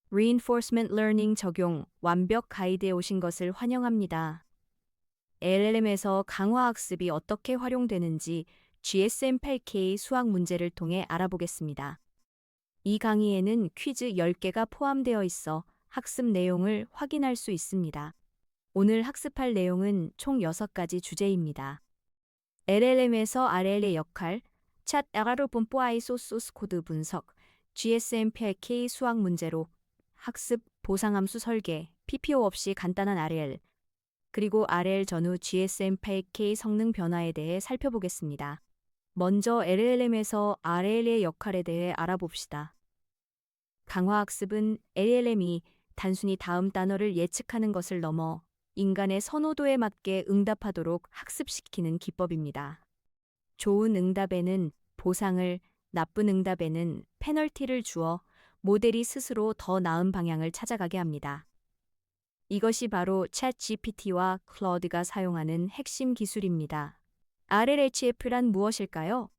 Reinforcement Learning 적용 완벽 가이드에 오신 것을 환영합니다. LLM에서 강화학습이 어떻게 활용되는지 GSM-8K 수학 문제를 통해 알아보겠습니다. 이 강의에는 퀴즈 10개가 포함되어 있어 학습 내용을 확인할 수 있습니다. 오늘 학습할 내용은 총 6가지 주제입니다. LLM에서 RL의 역할, 챗 에라르 뽐뽀아이 소스 코드 분석, GSM-8K 수학 문제로 학습, 보상함수 설계, PPO 없이 간단한 RL, 그리고 RL 전후 GSM-8K 성능 변화에 대해 살펴보겠습니다. 먼저 LLM에서 RL의 역할에 대해 알아봅시다. 강화학습은 LLM이 단순히 다음 단어를 예측하는 것을 넘어 인간의 선호도에 맞게 응답하도록 학습시키는 기법입니다. 좋은 응답에는 보상을, 나쁜 응답에는 페널티를 주어 모델이 스스로 더 나은 방향을 찾아가게 합니다. 이것이 바로 챗GPT와 클로드가 사용하는 핵심 기술입니다. RLHF란 무엇일까요?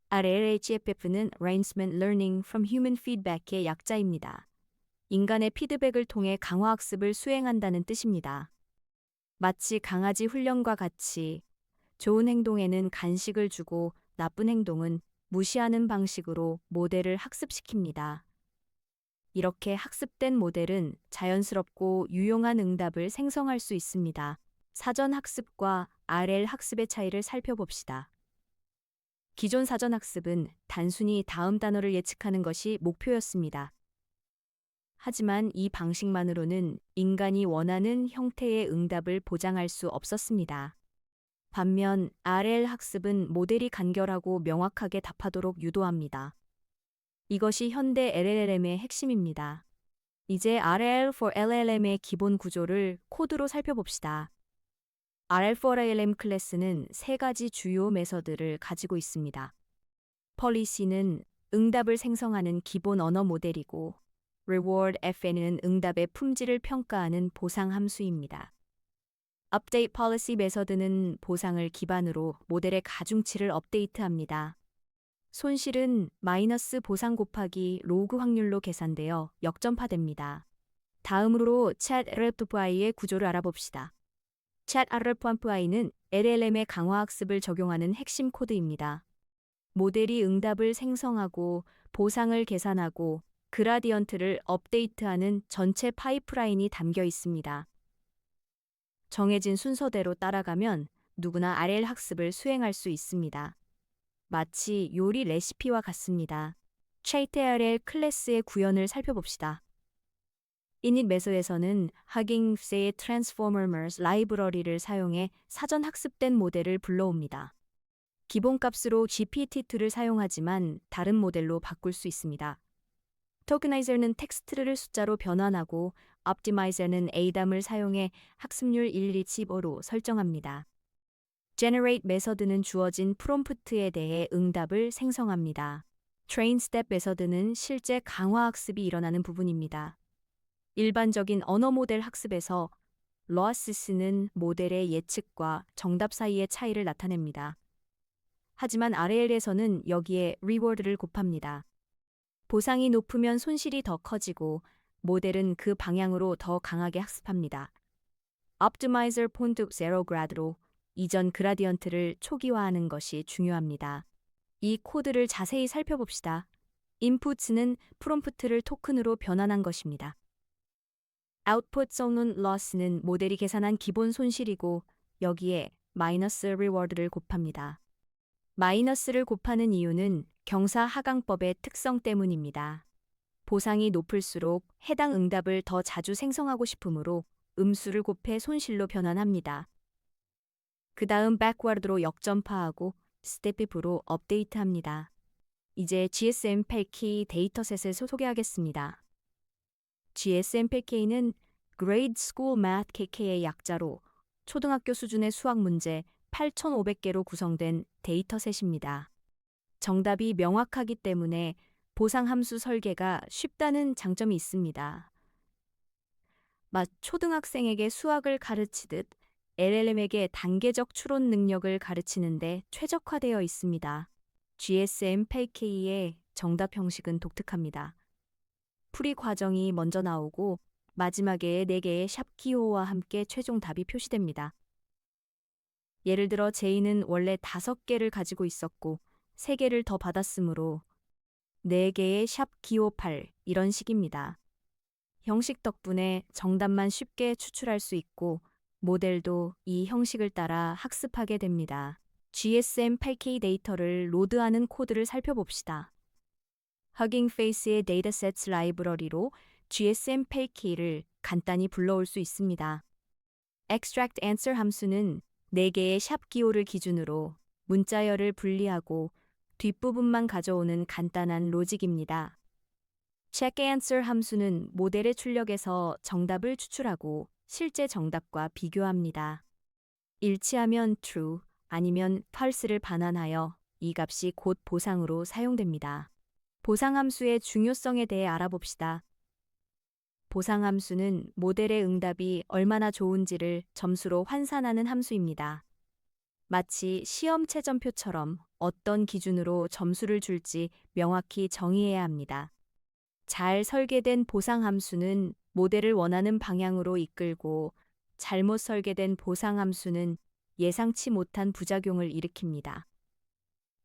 RLHF는 Reinforcement Learning from Human Feedback의 약자입니다. 인간의 피드백을 통해 강화학습을 수행한다는 뜻입니다. 마치 강아지 훈련과 같이 좋은 행동에는 간식을 주고 나쁜 행동은 무시하는 방식으로 모델을 학습시킵니다. 이렇게 학습된 모델은 자연스럽고 유용한 응답을 생성할 수 있습니다. 사전 학습과 RL 학습의 차이를 살펴봅시다. 기존 사전 학습은 단순히 다음 단어를 예측하는 것이 목표였습니다. 하지만 이 방식만으로는 인간이 원하는 형태의 응답을 보장할 수 없었습니다. 반면 RL 학습은 모델이 간결하고 명확하게 답하도록 유도합니다. 이것이 현대 LLM의 핵심입니다. 이제 RL for LLM의 기본 구조를 코드로 살펴봅시다. RL for LLM 클래스는 3가지 주요 메서드를 가지고 있습니다. policy는 응답을 생성하는 기본 언어 모델이고, reward FN은 응답의 품질을 평가하는 보상 함수입니다. update policy 메서드는 보상을 기반으로 모델의 가중치를 업데이트합니다. 손실은 마이너스 보상 곱하기 로그 확률로 계산되어 역전파됩니다. 다음으로 챗 RLFI의 구조를 알아봅시다. 챗 RLFI는 LLM의 강화학습을 적용하는 핵심 코드입니다. 모델이 응답을 생성하고 보상을 계산하고 그라디언트를 업데이트하는 전체 파이프라인이 담겨 있습니다. 정해진 순서대로 따라가면 누구나 RL 학습을 수행할 수 있습니다. 마치 요리 레시피와 같습니다. 쉐이테RL 클래스의 구현을 살펴봅시다. init 메서드에서는 Hugging Face Transformers 라이브러리를 사용해 사전 학습된 모델을 불러옵니다. 기본값으로 GPT-2를 사용하지만 다른 모델로 바꿀 수 있습니다. 토크나이저는 텍스트를 숫자로 변환하고 optimizer는 ADAM을 사용해 학습률 115로 설정합니다. generate 메서드는 주어진 프롬프트에 대해 응답을 생성합니다. train step 메서드는 실제 강화 학습이 일어나는 부분입니다. 일반적인 언어 모델 학습에서 loss는 모델의 예측과 정답 사이의 차이를 나타냅니다. 하지만 RL에서는 여기에 reward를 곱합니다. 보상이 높으면 손실이 더 커지고 모델은 그 방향으로 더 강하게 학습합니다. optimizer point zero grad로 이전 그라디언트를 초기화하는 것이 중요합니다. 이 코드를 자세히 살펴봅시다. inputs는 프롬프트를 토큰으로 변환한 것입니다. output 쏘는 loss는 모델이 계산한 기본 손실이고 여기에 마이너스 reward를 곱합니다. 마이너스를 곱하는 이유는 경사 하강법의 특성 때문입니다. 보상이 높을수록 해당 응답을 더 자주 생성하고 싶으므로 음수를 곱해 손실로 변환합니다. 그 다음 backward로 역전파하고 step-if로 업데이트합니다. 이제 GSM-8K 데이터셋을 소개하겠습니다. GSM-8K는 Grade School Math KK의 약자로 초등학교 수준의 수학 문제 8,500개로 구성된 데이터셋입니다. 정답이 명확하기 때문에 보상 함수 설계가 쉽다는 장점이 있습니다. 초등학생에게 수학을 가르치듯 LLM에게 단계적 추론 능력을 가르치는데 최적화되어 있습니다. GSM-8K의 정답 형식은 독특합니다. 풀이 과정이 먼저 나오고 마지막에 4개의 샵 기호와 함께 최종 답이 표시됩니다. 예를 들어 제이는 원래 5개를 가지고 있었고 3개를 더 받았으므로 4개의 샵 기호 8 이런 식입니다. 형식 덕분에 정답만 쉽게 추출할 수 있고 모델도 이 형식을 따라 학습하게 됩니다. GSM8K 데이터를 로드하는 코드를 살펴봅시다. Hugging Face의 데이터셋 라이브러리로 GSM8K를 간단히 불러올 수 있습니다. Extract Answer 함수는 4개의 샵 기호를 기준으로 문자열을 분리하고 뒷부분만 가져오는 간단한 로직입니다. Check Answer 함수는 모델의 출력에서 정답을 추출하고 실제 정답과 비교합니다. 일치하면 true, 아니면 false를 반환하여 이 값이 곧 보상으로 사용됩니다. 보상함수의 중요성에 대해 알아봅시다. 보상함수는 모델의 응답이 얼마나 좋은지를 점수로 환산하는 함수입니다. 마치 시험 채점표처럼 어떤 기준으로 점수를 줄지 명확히 정의해야 합니다. 잘 설계된 보상함수는 모델을 원하는 방향으로 이끌고 잘못 설계된 보상함수는 예상치 못한 부작용을 일으킵니다.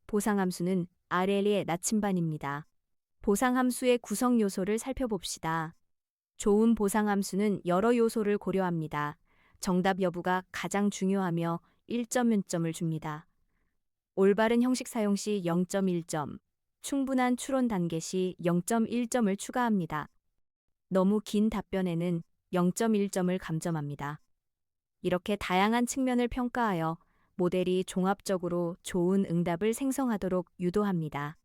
보상함수는 RL의 나침반입니다. 보상함수의 구성 요소를 살펴봅시다. 좋은 보상함수는 여러 요소를 고려합니다. 정답 여부가 가장 중요하며 1점 만점을 줍니다. 올바른 형식 사용 시 0.1점, 충분한 추론 단계 시 0.1점을 추가합니다. 너무 긴 답변에는 0.1점을 감점합니다. 이렇게 다양한 측면을 평가하여 모델이 종합적으로 좋은 응답을 생성하도록 유도합니다.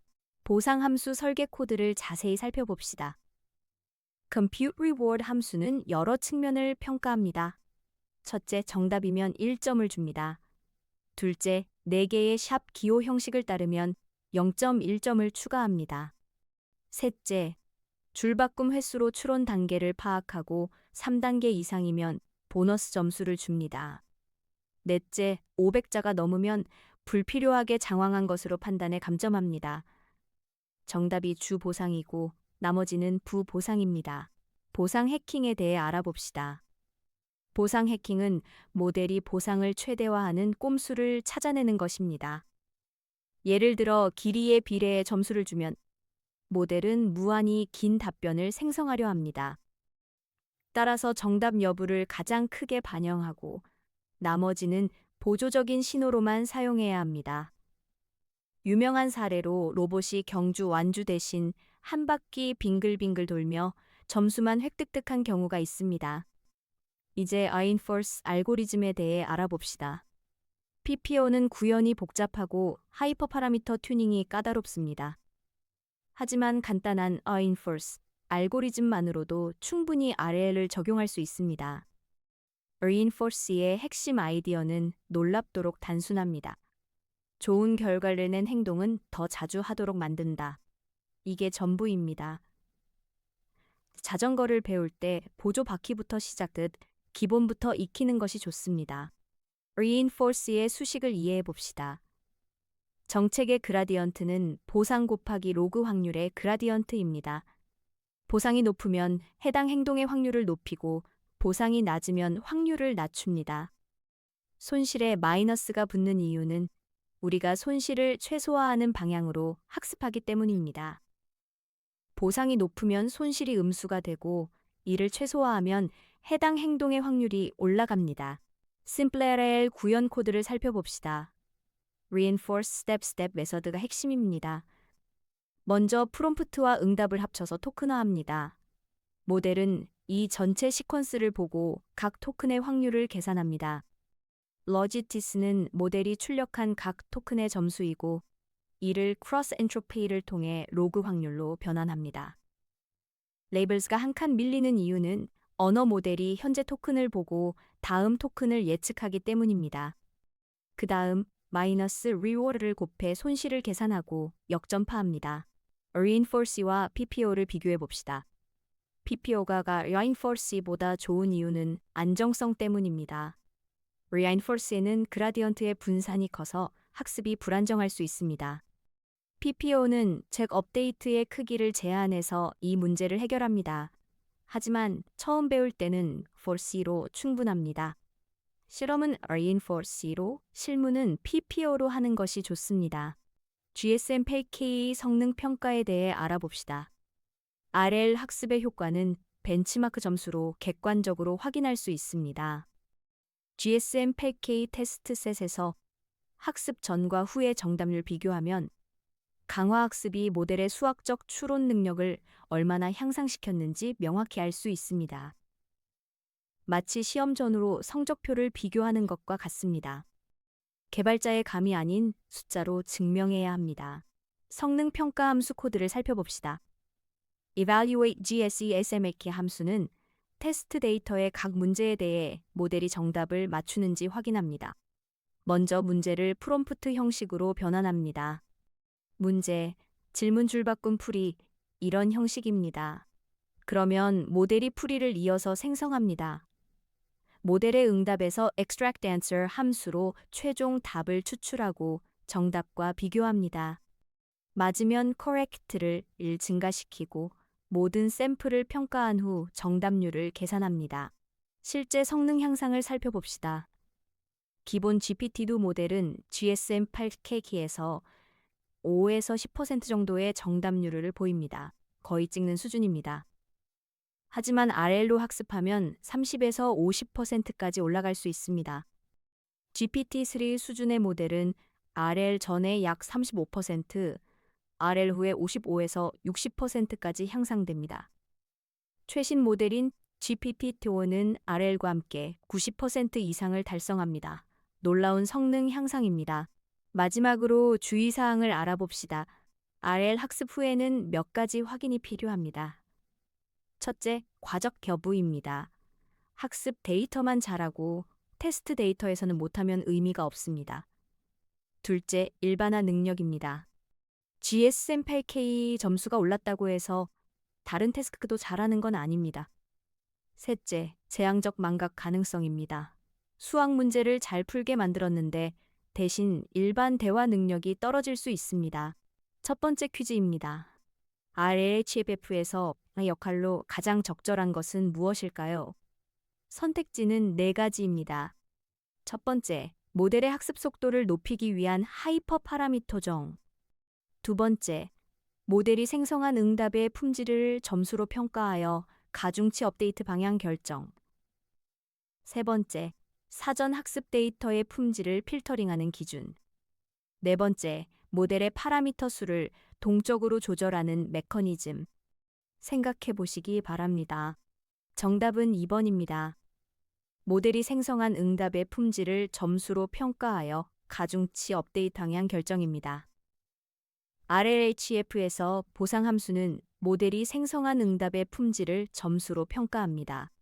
보상함수 설계 코드를 자세히 살펴봅시다. Compute Reward 함수는 여러 측면을 평가합니다. 첫째, 정답이면 1점을 줍니다. 둘째, 4개의 샵 기호 형식을 따르면 0.1점을 추가합니다. 셋째, 줄바꿈 횟수로 추론 단계를 파악하고 3단계 이상이면 보너스 점수를 줍니다. 넷째, 500자가 넘으면 불필요하게 장황한 것으로 판단해 감점합니다. 정답이 주 보상이고 나머지는 부보상입니다. 보상 해킹에 대해 알아봅시다. 보상 해킹은 모델이 보상을 최대화하는 꼼수를 찾아내는 것입니다. 예를 들어 길이에 비례해 점수를 주면 모델은 무한히 긴 답변을 생성하려 합니다. 따라서 정답 여부를 가장 크게 반영하고 나머지는 보조적인 신호로만 사용해야 합니다. 유명한 사례로 로봇이 경주 완주 대신 한 바퀴 빙글빙글 돌며 점수만 획득한 경우가 있습니다. 이제 Reinforce 알고리즘에 대해 알아봅시다. PPO는 구현이 복잡하고 하이퍼 파라미터 튜닝이 까다롭습니다. 하지만 간단한 Reinforce 알고리즘만으로도 충분히 RL을 적용할 수 있습니다. Reinforce의 핵심 아이디어는 놀랍도록 단순합니다. 좋은 결과를 낸 행동은 더 자주 하도록 만든다. 이게 전부입니다. 자전거를 배울 때 보조 바퀴부터 시작듯 기본부터 익히는 것이 좋습니다. Reinforce의 수식을 이해해 봅시다. 정책의 그라디언트는 보상 곱하기 로그 확률의 그라디언트입니다. 보상이 높으면 해당 행동의 확률을 높이고 보상이 낮으면 확률을 낮춥니다. 손실에 마이너스가 붙는 이유는 우리가 손실을 최소화하는 방향으로 학습하기 때문입니다. 보상이 높으면 손실이 음수가 되고 이를 최소화하면 해당 행동의 확률이 올라갑니다. SimpleRL 구현 코드를 살펴봅시다. Reinforce Step-Step 메서드가 핵심입니다. 먼저 프롬프트와 응답을 합쳐서 토큰화합니다. 모델은 이 전체 시퀀스를 보고 각 토큰의 확률을 계산합니다. Logitis는 모델이 출력한 각 토큰의 점수이고 이를 크로스 엔트로피를 통해 로그 확률로 변환합니다. 레이블스가 한 칸 밀리는 이유는 언어 모델이 현재 토큰을 보고 다음 토큰을 예측하기 때문입니다. 그 다음 마이너스 리워드를 곱해 손실을 계산하고 역전파합니다. Reinforce와 PPO를 비교해 봅시다. PPO가 Reinforce보다 좋은 이유는 안정성 때문입니다. Reinforce에는 그라디언트의 분산이 커서 학습이 불안정할 수 있습니다. PPO는 책 업데이트의 크기를 제한해서 이 문제를 해결합니다. 하지만 처음 배울 때는 forC로 충분합니다. 실험은 reinforce로, 실무는 PPO로 하는 것이 좋습니다. GSM-8K 성능 평가에 대해 알아봅시다. RL 학습의 효과는 벤치마크 점수로 객관적으로 확인할 수 있습니다. GSM-8K 테스트셋에서 학습 전과 후의 정답률 비교하면 강화학습이 모델의 수학적 추론 능력을 얼마나 향상시켰는지 명확히 알 수 있습니다. 마치 시험 전후로 성적표를 비교하는 것과 같습니다. 개발자의 감이 아닌 숫자로 증명해야 합니다. 성능 평가 함수 코드를 살펴봅시다. Evaluate GSESMAK 함수는 테스트 데이터의 각 문제에 대해 모델이 정답을 맞추는지 확인합니다. 먼저 문제를 프롬프트 형식으로 변환합니다. 문제, 질문 줄바꿈 풀이, 이런 형식입니다. 그러면 모델이 풀이를 이어서 생성합니다. 모델의 응답에서 extract answer 함수로 최종 답을 추출하고 정답과 비교합니다. 맞으면 correct를 1 증가시키고 모든 샘플을 평가한 후 정답률을 계산합니다. 실제 성능 향상을 살펴봅시다. 기본 GPT-2 모델은 GSM-8K에서 5에서 10% 정도의 정답률을 보입니다. 거의 찍는 수준입니다. 하지만 RL로 학습하면 30에서 50%까지 올라갈 수 있습니다. GPT-3 수준의 모델은 RL 전에 약 35%, RL 후에 55에서 60%까지 향상됩니다. 최신 모델인 GPT-4는 RL과 함께 90% 이상을 달성합니다. 놀라운 성능 향상입니다. 마지막으로 주의사항을 알아봅시다. RL 학습 후에는 몇 가지 확인이 필요합니다. 첫째, 과적 여부입니다. 학습 데이터만 잘하고 테스트 데이터에서는 못하면 의미가 없습니다. 둘째, 일반화 능력입니다. GSM-8K 점수가 올랐다고 해서 다른 태스크도 잘하는 건 아닙니다. 셋째, 재앙적 망각 가능성입니다. 수학 문제를 잘 풀게 만들었는데 대신 일반 대화 능력이 떨어질 수 있습니다. 첫 번째 퀴즈입니다. RLHF에서 역할로 가장 적절한 것은 무엇일까요? 선택지는 4가지입니다. 첫 번째, 모델의 학습 속도를 높이기 위한 하이퍼 파라미터정. 두 번째, 모델이 생성한 응답의 품질을 점수로 평가하여 가중치 업데이트 방향 결정. 세 번째, 사전 학습 데이터의 품질을 필터링하는 기준. 네 번째, 모델의 파라미터 수를 동적으로 조절하는 메커니즘. 생각해 보시기 바랍니다. 정답은 2번입니다. 모델이 생성한 응답의 품질을 점수로 평가하여 가중치 업데이트 방향 결정입니다. RLHF에서 보상 함수는 모델이 생성한 응답의 품질을 점수로 평가합니다.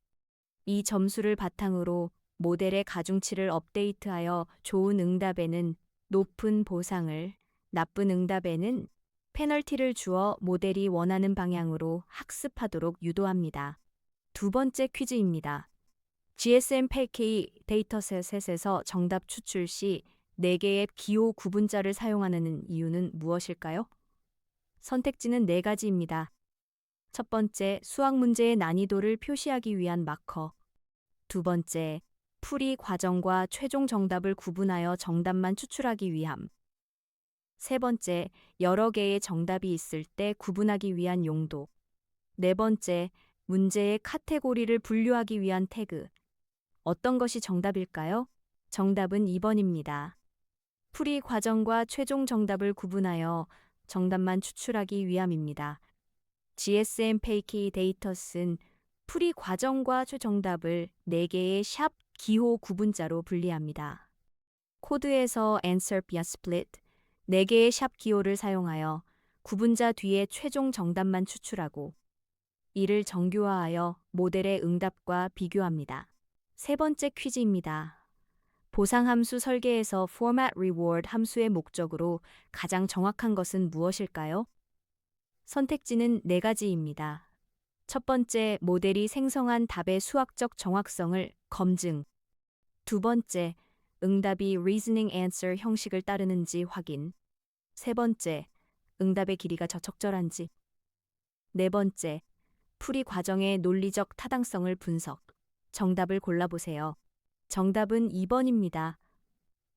이 점수를 바탕으로 모델의 가중치를 업데이트하여 좋은 응답에는 높은 보상을, 나쁜 응답에는 페널티를 주어 모델이 원하는 방향으로 학습하도록 유도합니다. 두 번째 퀴즈입니다. GSM-8K 데이터셋에서 정답 추출 시 4개의 기호 구분자를 사용하는 이유는 무엇일까요? 선택지는 4가지입니다. 첫 번째, 수학 문제의 난이도를 표시하기 위한 마커. 두 번째, 풀이 과정과 최종 정답을 구분하여 정답만 추출하기 위함. 세 번째, 여러 개의 정답이 있을 때 구분하기 위한 용도. 네 번째, 문제의 카테고리를 분류하기 위한 태그. 어떤 것이 정답일까요? 정답은 2번입니다. 풀이 과정과 최종 정답을 구분하여 정답만 추출하기 위함입니다. GSM-8K 데이터셋은 풀이 과정과 최정답을 4개의 샵 기호 구분자로 분리합니다. 코드에서 answer via split 4개의 샵 기호를 사용하여 구분자 뒤에 최종 정답만 추출하고 이를 정교화하여 모델의 응답과 비교합니다. 세 번째 퀴즈입니다. 보상함수 설계에서 format reward 함수의 목적으로 가장 정확한 것은 무엇일까요? 선택지는 4가지입니다. 첫 번째, 모델이 생성한 답의 수학적 정확성을 검증. 두 번째, 응답이 reasoning answer 형식을 따르는지 확인. 세 번째, 응답의 길이가 적절한지. 네 번째, 풀이 과정의 논리적 타당성을 분석. 정답을 골라보세요. 정답은 2번입니다.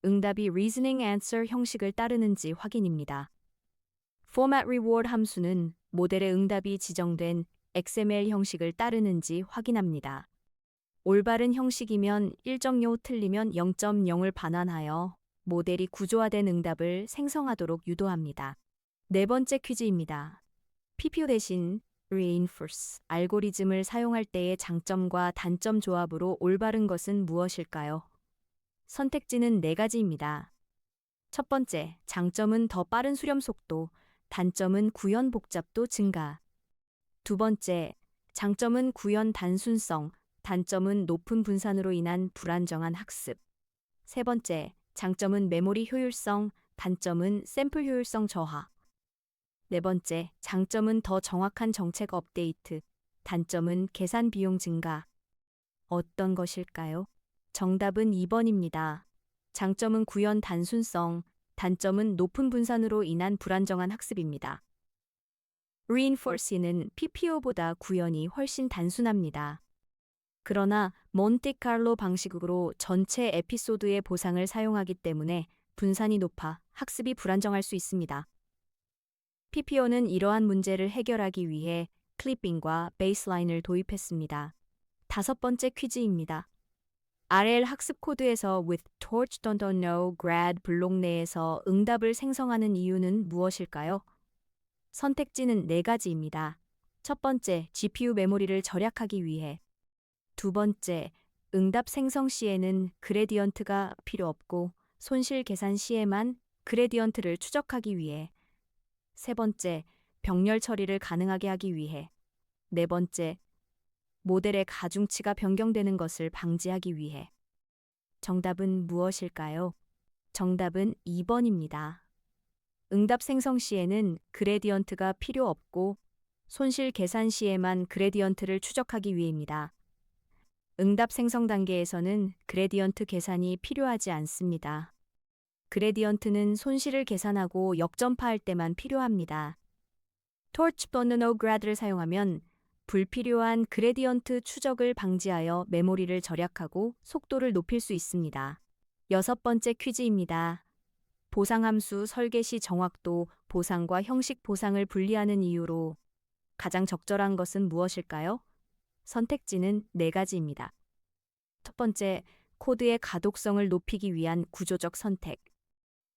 응답이 reasoning answer 형식을 따르는지 확인입니다. format reward 함수는 모델의 응답이 지정된 XML 형식을 따르는지 확인합니다. 올바른 형식이면 1.0, 틀리면 0.0을 반환하여 모델이 구조화된 응답을 생성하도록 유도합니다. 네 번째 퀴즈입니다. PPO 대신 reinforce 알고리즘을 사용할 때의 장점과 단점 조합으로 올바른 것은 무엇일까요? 선택지는 네 가지입니다. 첫 번째, 장점은 더 빠른 수렴 속도, 단점은 구현 복잡도 증가. 두 번째, 장점은 구현 단순성, 단점은 높은 분산으로 인한 불안정한 학습. 세 번째, 장점은 메모리 효율성, 단점은 샘플 효율성 저하. 네 번째, 장점은 더 정확한 정책 업데이트, 단점은 계산 비용 증가. 어떤 것일까요? 정답은 2번입니다. 장점은 구현 단순성, 단점은 높은 분산으로 인한 불안정한 학습입니다. reinforce는 PPO보다 구현이 훨씬 단순합니다. 그러나 몬테칼로 방식으로 전체 에피소드의 보상을 사용하기 때문에 분산이 높아 학습이 불안정할 수 있습니다. PPO는 이러한 문제를 해결하기 위해 클리핑과 베이스라인을 도입했습니다. 다섯 번째 퀴즈입니다. RL 학습 코드에서 with torch don't know grad 블록 내에서 응답을 생성하는 이유는 무엇일까요? 선택지는 네 가지입니다. 첫 번째, GPU 메모리를 절약하기 위해. 두 번째, 응답 생성 시에는 그레디언트가 필요 없고 손실 계산 시에만 그레디언트를 추적하기 위해. 세 번째, 병렬 처리를 가능하게 하기 위해. 네 번째, 모델의 가중치가 변경되는 것을 방지하기 위해. 정답은 무엇일까요? 정답은 2번입니다. 응답 생성 시에는 그레디언트가 필요 없고 손실 계산 시에만 그레디언트를 추적하기 위해입니다. 응답 생성 단계에서는 그레디언트 계산이 필요하지 않습니다. 그레디언트는 손실을 계산하고 역전파할 때만 필요합니다. torch don't know grad를 사용하면 불필요한 그레디언트 추적을 방지하여 메모리를 절약하고 속도를 높일 수 있습니다. 여섯 번째 퀴즈입니다. 보상함수 설계 시 정확도 보상과 형식 보상을 분리하는 이유로 가장 적절한 것은 무엇일까요? 선택지는 네 가지입니다. 첫 번째, 코드의 가독성을 높이기 위한 구조적 선택.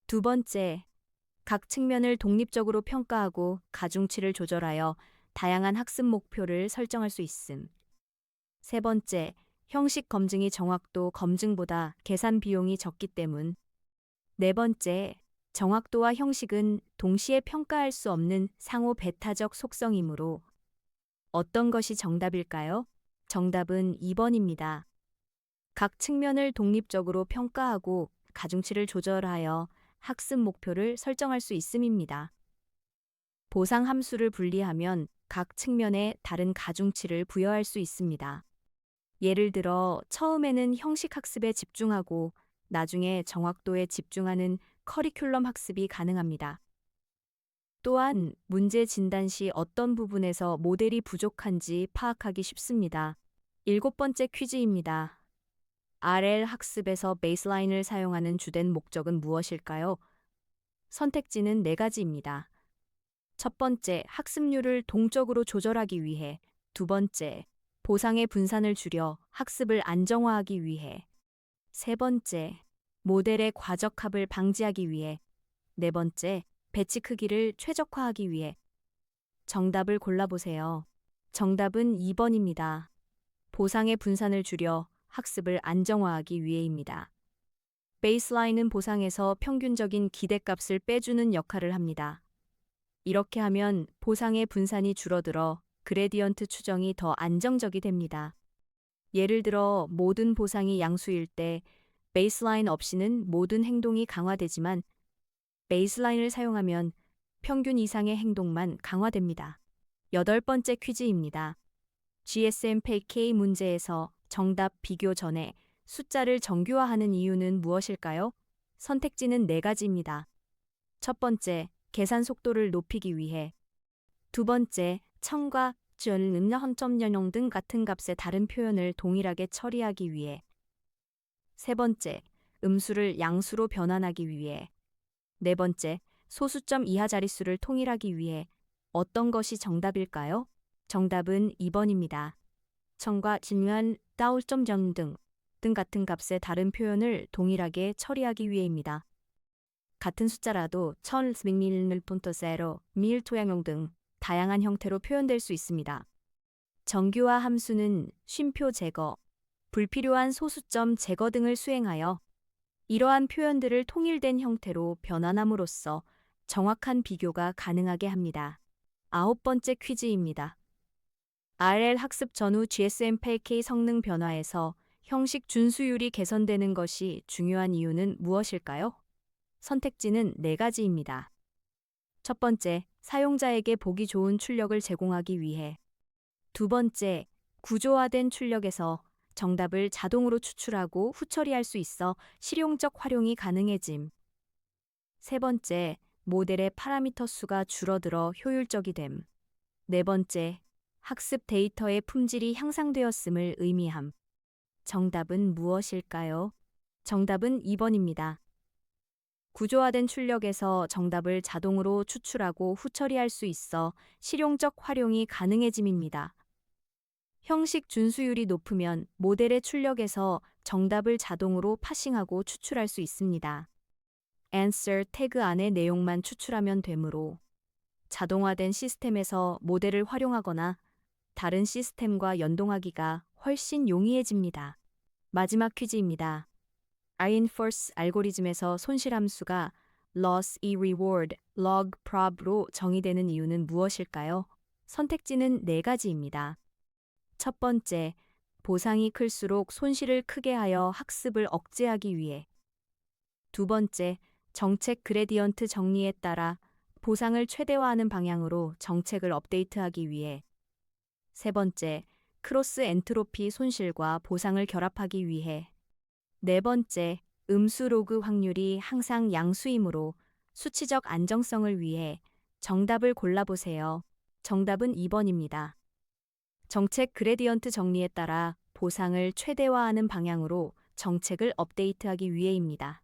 두 번째, 각 측면을 독립적으로 평가하고 가중치를 조절하여 다양한 학습 목표를 설정할 수 있음. 세 번째, 형식 검증이 정확도 검증보다 계산 비용이 적기 때문. 네 번째, 정확도와 형식은 동시에 평가할 수 없는 상호 배타적 속성이므로. 어떤 것이 정답일까요? 정답은 2번입니다. 각 측면을 독립적으로 평가하고 가중치를 조절하여 학습 목표를 설정할 수 있음입니다. 보상 함수를 분리하면 각 측면에 다른 가중치를 부여할 수 있습니다. 예를 들어 처음에는 형식 학습에 집중하고 나중에 정확도에 집중하는 커리큘럼 학습이 가능합니다. 또한 문제 진단 시 어떤 부분에서 모델이 부족한지 파악하기 쉽습니다. 일곱 번째 퀴즈입니다. RL 학습에서 베이스라인을 사용하는 주된 목적은 무엇일까요? 선택지는 네 가지입니다. 첫 번째, 학습률을 동적으로 조절하기 위해. 두 번째, 보상의 분산을 줄여 학습을 안정화하기 위해. 세 번째, 모델의 과적합을 방지하기 위해. 네 번째, 배치 크기를 최적화하기 위해. 정답을 골라보세요. 정답은 2번입니다. 보상의 분산을 줄여 학습을 안정화하기 위해입니다. 베이스라인은 보상에서 평균적인 기대값을 빼주는 역할을 합니다. 이렇게 하면 보상의 분산이 줄어들어 그레디언트 추정이 더 안정적이 됩니다. 예를 들어 모든 보상이 양수일 때 베이스라인 없이는 모든 행동이 강화되지만 베이스라인을 사용하면 평균 이상의 행동만 강화됩니다. 여덟 번째 퀴즈입니다. GSM-8K 문제에서 정답 비교 전에 숫자를 정규화하는 이유는 무엇일까요? 선택지는 네 가지입니다. 첫 번째, 계산 속도를 높이기 위해. 두 번째, 첨과 준, 헌점연용 등 같은 값의 다른 표현을 동일하게 처리하기 위해. 세 번째, 음수를 양수로 변환하기 위해. 네 번째, 소수점 이하 자릿수를 통일하기 위해. 어떤 것이 정답일까요? 정답은 2번입니다. 첨과 진면, 따올점정 등 같은 값의 다른 표현을 동일하게 처리하기 위해입니다. 같은 숫자라도 1000, 밀 토양용 등 다양한 형태로 표현될 수 있습니다. 정규화 함수는 쉼표 제거, 불필요한 소수점 제거 등을 수행하여 이러한 표현들을 통일된 형태로 변환함으로써 정확한 비교가 가능하게 합니다. 9번째 퀴즈입니다. RL 학습 전후 GSM8K 성능 변화에서 형식 준수율이 개선되는 것이 중요한 이유는 무엇일까요? 선택지는 4가지입니다. 첫 번째, 사용자에게 보기 좋은 출력을 제공하기 위해. 두 번째, 구조화된 출력에서 정답을 자동으로 추출하고 후처리할 수 있어 실용적 활용이 가능해짐. 세 번째, 모델의 파라미터 수가 줄어들어 효율적이 됨. 네 번째, 학습 데이터의 품질이 향상되었음을 의미함. 정답은 무엇일까요? 정답은 2번입니다. 구조화된 출력에서 정답을 자동으로 추출하고 후처리할 수 있어 실용적 활용이 가능해짐입니다. 형식 준수율이 높으면 모델의 출력에서 정답을 자동으로 파싱하고 추출할 수 있습니다. answer 태그 안의 내용만 추출하면 되므로 자동화된 시스템에서 모델을 활용하거나 다른 시스템과 연동하기가 훨씬 용이해집니다. 마지막 퀴즈입니다. reinforce 알고리즘에서 손실함수가 loss e reward log prob로 정의되는 이유는 무엇일까요? 선택지는 4가지입니다. 첫 번째, 보상이 클수록 손실을 크게 하여 학습을 억제하기 위해. 두 번째, 정책 그레디언트 정리에 따라 보상을 최대화하는 방향으로 정책을 업데이트하기 위해. 세 번째, 크로스 엔트로피 손실과 보상을 결합하기 위해. 네 번째, 음수 로그 확률이 항상 양수이므로 수치적 안정성을 위해. 정답을 골라보세요. 정답은 2번입니다. 정책 그레디언트 정리에 따라 보상을 최대화하는 방향으로 정책을 업데이트하기 위해입니다.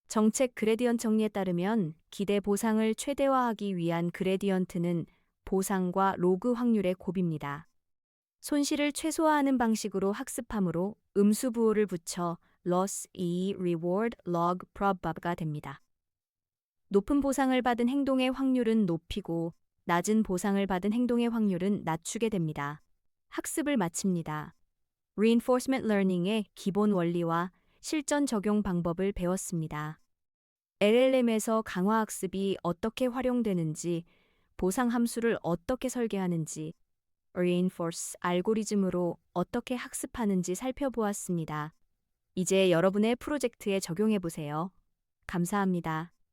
정책 그레디언트 정리에 따르면 기대 보상을 최대화하기 위한 그레디언트는 보상과 로그 확률의 곱입니다. 손실을 최소화하는 방식으로 학습함으로 음수 부호를 붙여 loss e reward log prob가 됩니다. 높은 보상을 받은 행동의 확률은 높이고 낮은 보상을 받은 행동의 확률은 낮추게 됩니다. 학습을 마칩니다. Reinforcement Learning의 기본 원리와 실전 적용 방법을 배웠습니다. LLM에서 강화학습이 어떻게 활용되는지, 보상 함수를 어떻게 설계하는지, Reinforce 알고리즘으로 어떻게 학습하는지 살펴보았습니다. 이제 여러분의 프로젝트에 적용해보세요. 감사합니다.